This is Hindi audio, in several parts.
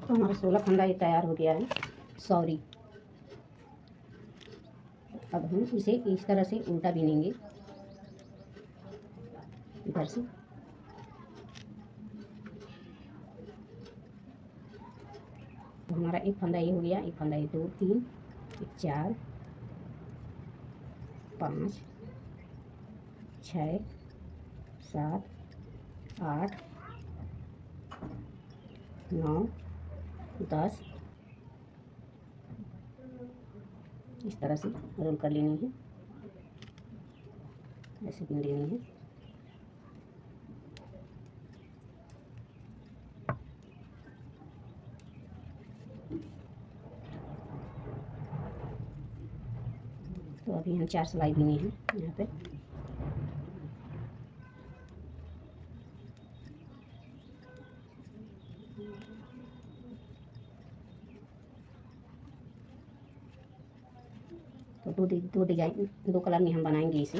तो हमारा 16 फंदा ये तैयार हो गया है। सॉरी, अब हम इसे इस तरह से उल्टा बिनेंगे इधर से। तो हमारा एक फंदा ये हो गया, एक फंदा ये 2 3 4 5 6 7 8 9 10 इस तरह से रोल कर लेनी है, ऐसे बिन लेनी है। तो अभी हम 4 सिलाई बिने हैं यहाँ पे। तो दो डिजाइन, 2 कलर में हम बनाएंगे इसे।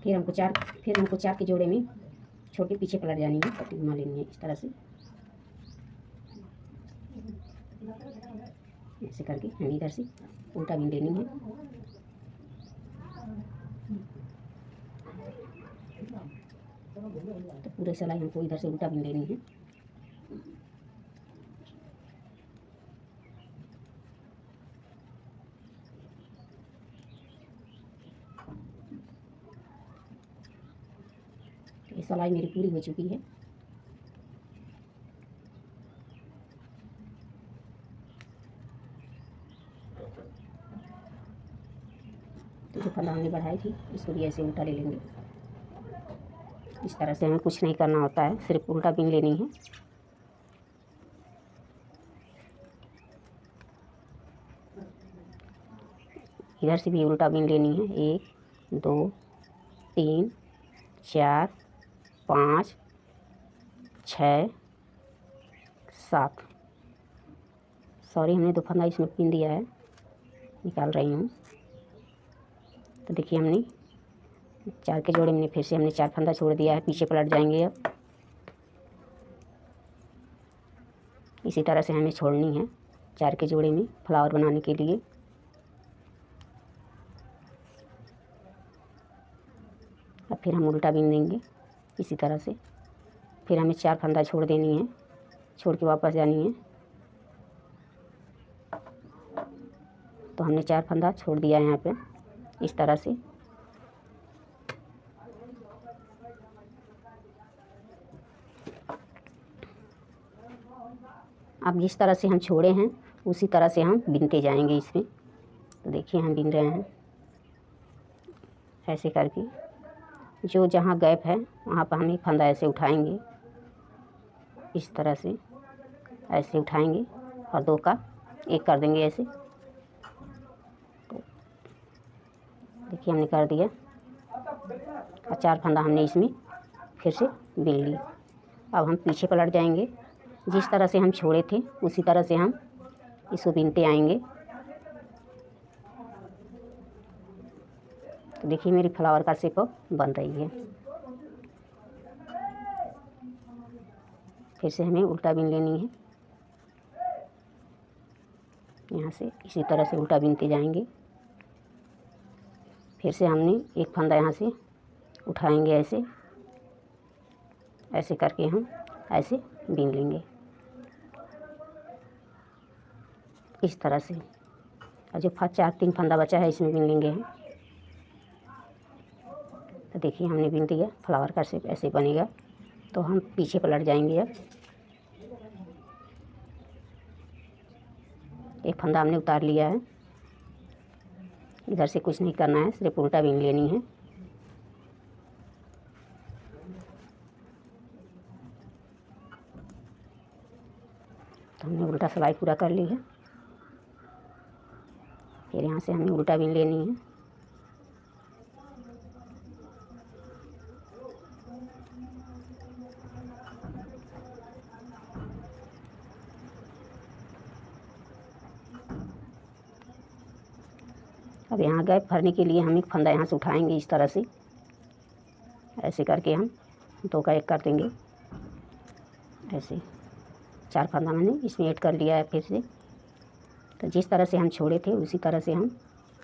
फिर हमको 4 के जोड़े में छोटे पीछे पलट जानी है, पट्टी घुमा लेनी है इस तरह से। ऐसे करके हम इधर से उल्टा बिन लेनी है। तो पूरे सिलाई हमको इधर से उल्टा बिन लेनी है। तो ये सिलाई मेरी पूरी हो चुकी है। तो जो फंदा हमने बढ़ाई थी इसको भी ऐसे उल्टा ले लेंगे। इस तरह से हमें कुछ नहीं करना होता है, सिर्फ उल्टा बिन लेनी है। इधर से भी उल्टा बिन लेनी है। 1 2 3 4 5 6 7। सॉरी, हमने 2 फंदा इसमें पिन दिया है, निकाल रही हूँ। तो देखिए हमने 4 के जोड़े में फिर से हमने 4 फंदा छोड़ दिया है, पीछे पलट जाएंगे। अब इसी तरह से हमें छोड़नी है 4 के जोड़े में फ्लावर बनाने के लिए। अब फिर हम उल्टा बिन देंगे इसी तरह से। फिर हमें 4 फंदा छोड़ देनी है, छोड़ के वापस जानी है। तो हमने 4 फंदा छोड़ दिया है यहाँ पे इस तरह से। अब जिस तरह से हम छोड़े हैं उसी तरह से हम बिनते जाएंगे इसमें। तो देखिए हम बिन रहे हैं ऐसे करके। जो जहाँ गैप है वहाँ पर हम एक फंदा ऐसे उठाएंगे, इस तरह से ऐसे उठाएंगे और 2 का 1 कर देंगे ऐसे। तो देखिए हमने कर दिया और 4 फंदा हमने इसमें फिर से बिन ली। अब हम पीछे पलट जाएंगे, जिस तरह से हम छोड़े थे उसी तरह से हम इसको बिनते आएंगे। तो देखिए मेरी फ्लावर का शेप बन रही है। फिर से हमें उल्टा बिन लेनी है, यहाँ से इसी तरह से उल्टा बिनते जाएंगे। फिर से हमने एक फंदा यहाँ से उठाएंगे, ऐसे ऐसे करके हम ऐसे बिन लेंगे इस तरह से। और जो 3 फंदा बचा है इसमें बिन लेंगे हम। तो देखिए हमने बिन दिया, फ्लावर का शेप ऐसे बनेगा। तो हम पीछे पलट जाएंगे। अब एक फंदा हमने उतार लिया है, इधर से कुछ नहीं करना है, सिर्फ उल्टा बिन लेनी है। तो हमने उल्टा सिलाई पूरा कर ली है। फिर यहाँ से हमें उल्टा बिन लेनी है। अब यहाँ गैप भरने के लिए हम एक फंदा यहाँ से उठाएंगे इस तरह से, ऐसे करके हम 2 का 1 कर देंगे। ऐसे 4 फंदा मैंने इसमें ऐड कर लिया है फिर से। तो जिस तरह से हम छोड़े थे उसी तरह से हम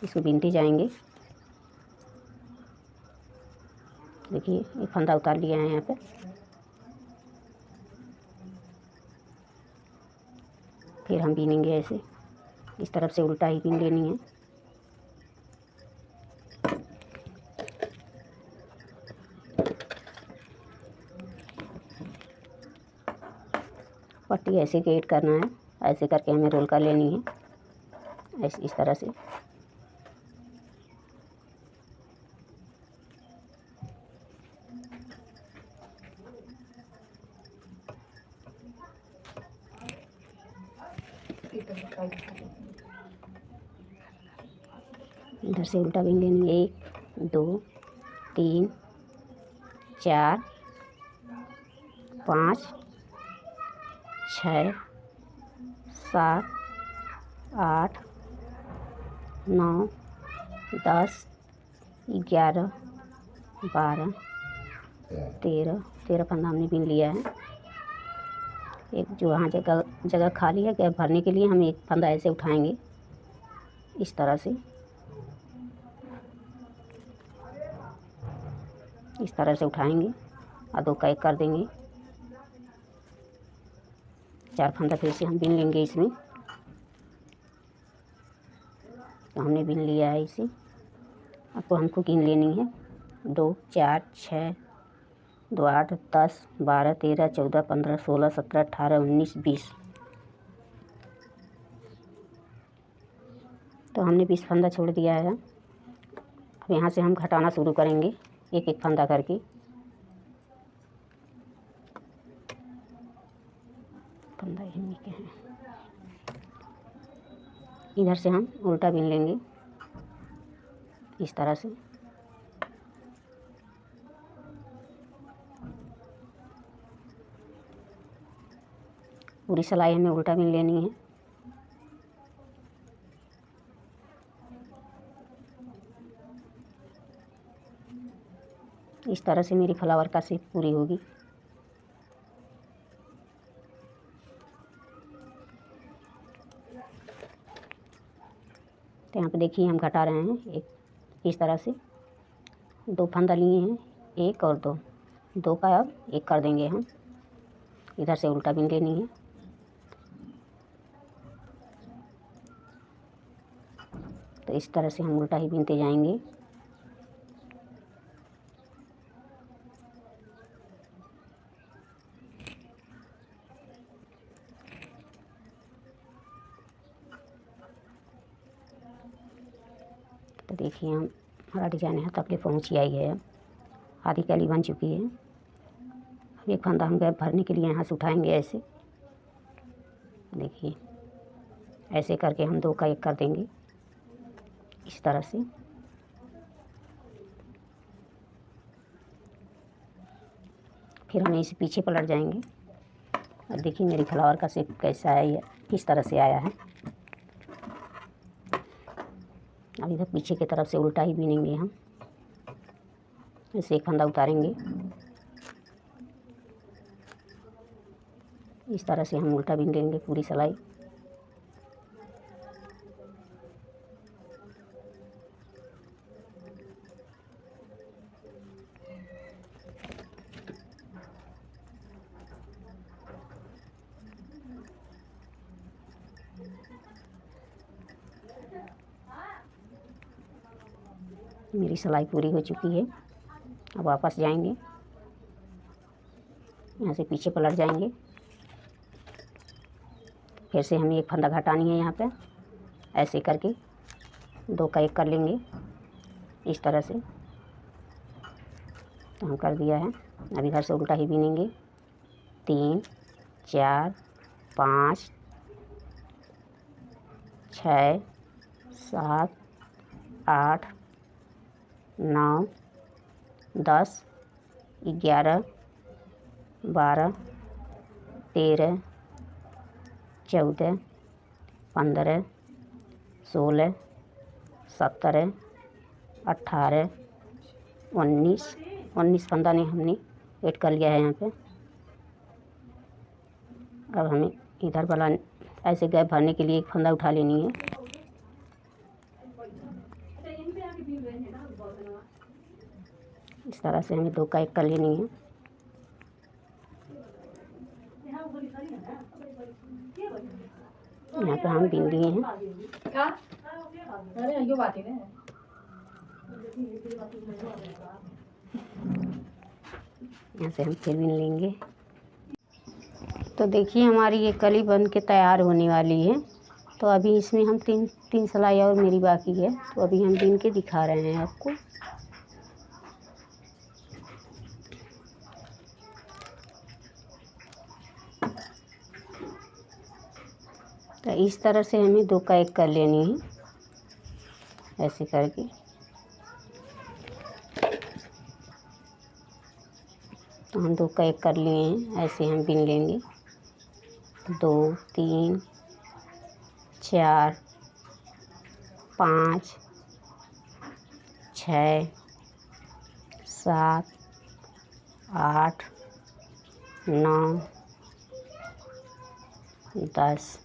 इसको बीनते जाएंगे। देखिए एक फंदा उतार लिया है यहाँ पे। फिर हम बीनेंगे ऐसे, इस तरफ से उल्टा ही बीन लेनी है। पट्टी ऐसे गेट करना है, ऐसे करके हमें रोल कर लेनी है, ऐसे इस तरह से। इधर से उल्टा बीन लेनी है। 1 2 3 4 5 6 7 8 9 10 11 12 13 फंदा हमने बीन लिया है। एक जो वहाँ जगह खाली है गैप भरने के लिए हम एक फंदा ऐसे उठाएंगे इस तरह से, इस तरह से उठाएंगे और 2 का 1 कर देंगे। 4 फंदा फिर से हम बीन लेंगे इसमें। तो हमने बीन लिया है इसे, आपको हमको गिन लेनी है। 2 4 6 2 8 10 12 13 14 15 16 17 18 19 20। तो हमने 20 फंदा छोड़ दिया है। अब यहाँ से हम घटाना शुरू करेंगे एक एक फंदा करके। फंदा यहीं के हैं, इधर से हम उल्टा बीन लेंगे इस तरह से। पूरी सिलाई हमें उल्टा बीन लेनी है। इस तरह से मेरी फ्लावर का शेप पूरी होगी। तो यहाँ पे देखिए हम घटा रहे हैं एक इस तरह से। 2 फंदा लिए हैं, 1 और 2 का अब 1 कर देंगे हम। इधर से उल्टा बीन लेनी है। तो इस तरह से हम उल्टा ही बीनते जाएंगे। तो देखिए हम हमारा डिजाइन यहाँ तक पहुँच आई है। अब आधी कली बन चुकी है। अब एक फंदा हम गैप भरने के लिए यहाँ से उठाएंगे ऐसे। देखिए ऐसे करके हम 2 का 1 कर देंगे इस तरह से। फिर हम इसे पीछे पलट जाएंगे और देखिए मेरी फ्लावर का शेप कैसा है, ये किस तरह से आया है। अब इधर पीछे की तरफ से उल्टा ही बीनेंगे हम। ऐसे एक फंदा उतारेंगे इस तरह से हम उल्टा बीन लेंगे पूरी सिलाई। मेरी सिलाई पूरी हो चुकी है। अब वापस जाएंगे, यहाँ से पीछे पलट जाएंगे। फिर से हमें एक फंदा घटानी है यहाँ पे, ऐसे करके 2 का 1 कर लेंगे इस तरह से। तो हम कर दिया है। अब इधर से उल्टा ही बीनेंगे। 3 4 5 6 7 8 9 10 11 12 13 14 15 16 17, 18, 19 फंदा ने हमने ऐड कर लिया है यहाँ पे। अब हमें इधर वाला ऐसे गैप भरने के लिए एक फंदा उठा लेनी है। इस तरह से हमें 2 का 1 कर लेनी है। यहाँ पे हम बीन लिए हैं। यहाँ से हम फिर बीन लेंगे। तो देखिए हमारी ये कली बन के तैयार होने वाली है। तो अभी इसमें हम तीन सिलाई और मेरी बाकी है, तो अभी हम बीन के दिखा रहे हैं आपको। तो इस तरह से हमें 2 का 1 कर लेनी है, ऐसे करके। तो हम 2 का 1 कर लिए हैं, ऐसे हम बीन लेंगे। 2, 3, 4, 5, 6, 7, 8, 9, 10,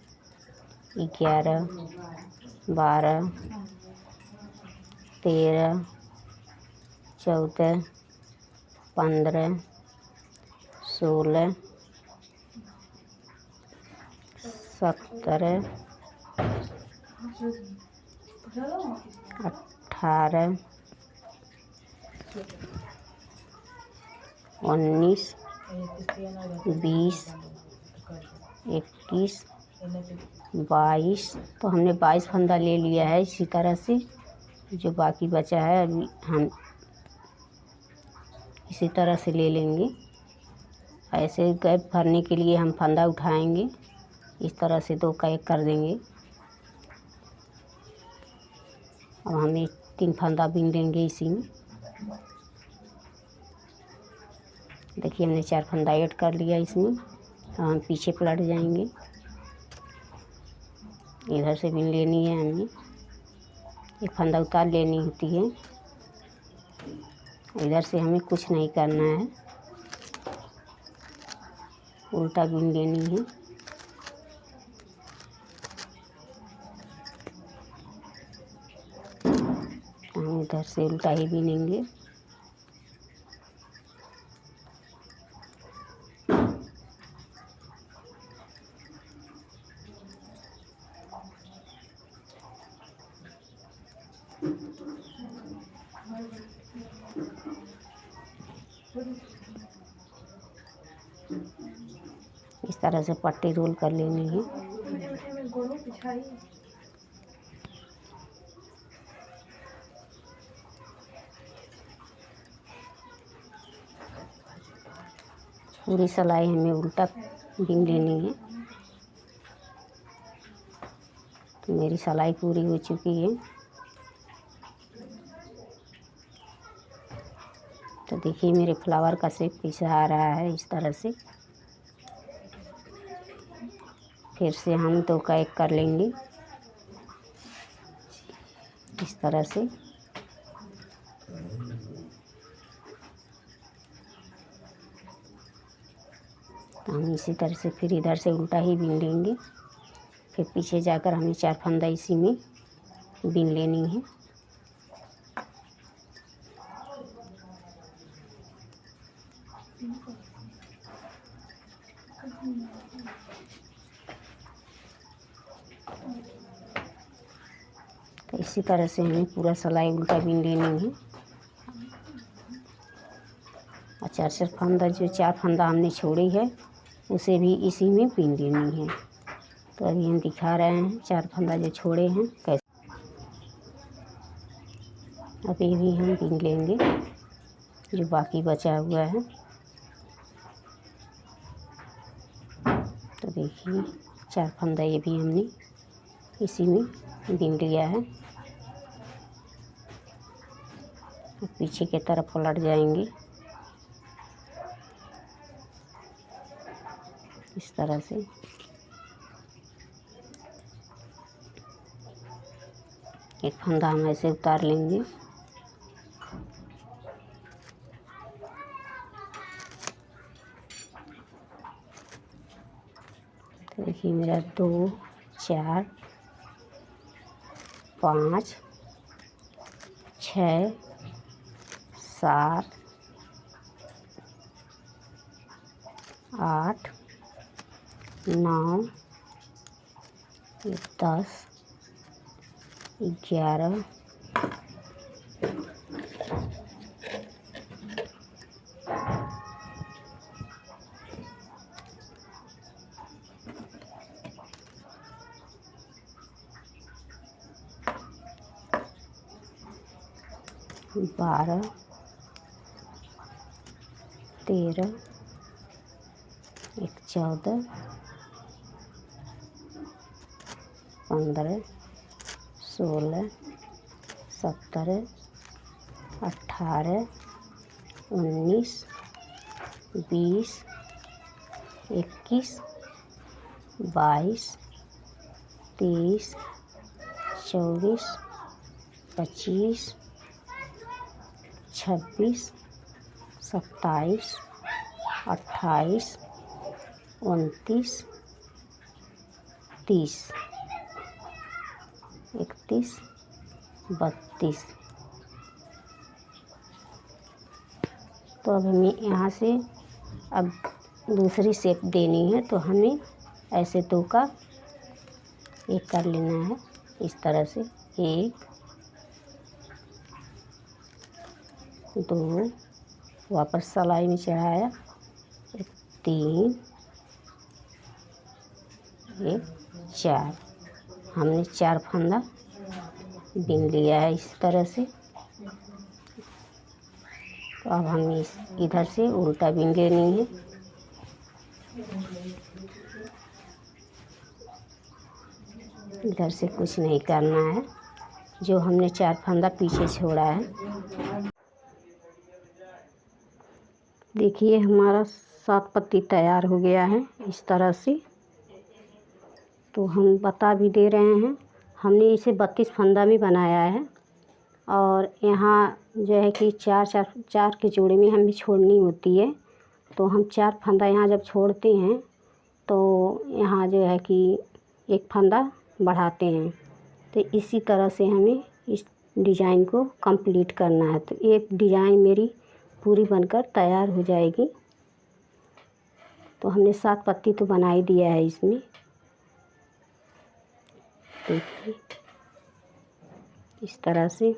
11, 12, 13, 14, 15, 16, 17, 18, 19, 20, 21, 22। तो हमने 22 फंदा ले लिया है। इसी तरह से जो बाकी बचा है अभी हम इसी तरह से ले लेंगे। ऐसे गैप भरने के लिए हम फंदा उठाएंगे, इस तरह से 2 का 1 कर देंगे। अब हम 3 फंदा बीन लेंगे इसी में। देखिए हमने 4 फंदा ऐड कर लिया इसमें। अब हम पीछे पलट जाएंगे। इधर से बीन लेनी है हमें, एक फंदा उतार लेनी होती है। इधर से हमें कुछ नहीं करना है, उल्टा बीन लेनी है। हम इधर से उल्टा ही बीनेंगे। इस तरह से पट्टी रोल कर लेनी है। पूरी सिलाई हमें उल्टा बीन लेनी है। तो मेरी सिलाई पूरी हो चुकी है। तो देखिए मेरे फ्लावर का शेप कैसा आ रहा है, इस तरह से। फिर से हम 2 का 1 कर लेंगे, इस तरह से। तो हम इसी तरह से फिर इधर से उल्टा ही बीन लेंगे। फिर पीछे जाकर हमें 4 फंदा इसी में बीन लेनी है। तो इसी तरह से हमें पूरा सिलाई उल्टा बीन लेनी है। और 4 फंदा, जो 4 फंदा हमने छोड़ी है उसे भी इसी में बीन लेनी है। तो अभी हम दिखा रहे हैं 4 फंदा जो छोड़े हैं कैसे। अभी भी हम बीन लेंगे जो बाकी बचा हुआ है। तो देखिए 4 फंदा ये भी हमने इसी में बीन लिया है। पीछे की तरफ पलट जाएंगे इस तरह से। एक फंदा हम ऐसे उतार लेंगे। तो देखिए मेरा 2 4 5 6 7 8 9 10 11 12 13 14 15 16 17 18 19 20 21 22 23 24 25 26 27 28 29 30 31 32। तो अब हमें यहाँ से अब दूसरी शेप देनी है, तो हमें ऐसे 2 का 1 कर लेना है इस तरह से। 1 2 वापस सिलाई में चढ़ाया, 3 1 4। हमने 4 फंदा बीन लिया है इस तरह से। तो अब हम इस इधर से उल्टा बीन लेनी है। इधर से कुछ नहीं करना है, जो हमने 4 फंदा पीछे छोड़ा है। देखिए हमारा 7 पत्ती तैयार हो गया है इस तरह से। तो हम बता भी दे रहे हैं, हमने इसे 32 फंदा में बनाया है। और यहाँ जो है कि 4 के जोड़े में हमें छोड़नी होती है। तो हम 4 फंदा यहाँ जब छोड़ते हैं तो यहाँ जो है कि 1 फंदा बढ़ाते हैं। तो इसी तरह से हमें इस डिज़ाइन को कंप्लीट करना है। तो एक डिज़ाइन मेरी पूरी बनकर तैयार हो जाएगी। तो हमने 7 पत्ती तो बना ही दिया है इसमें। देखिए इस तरह से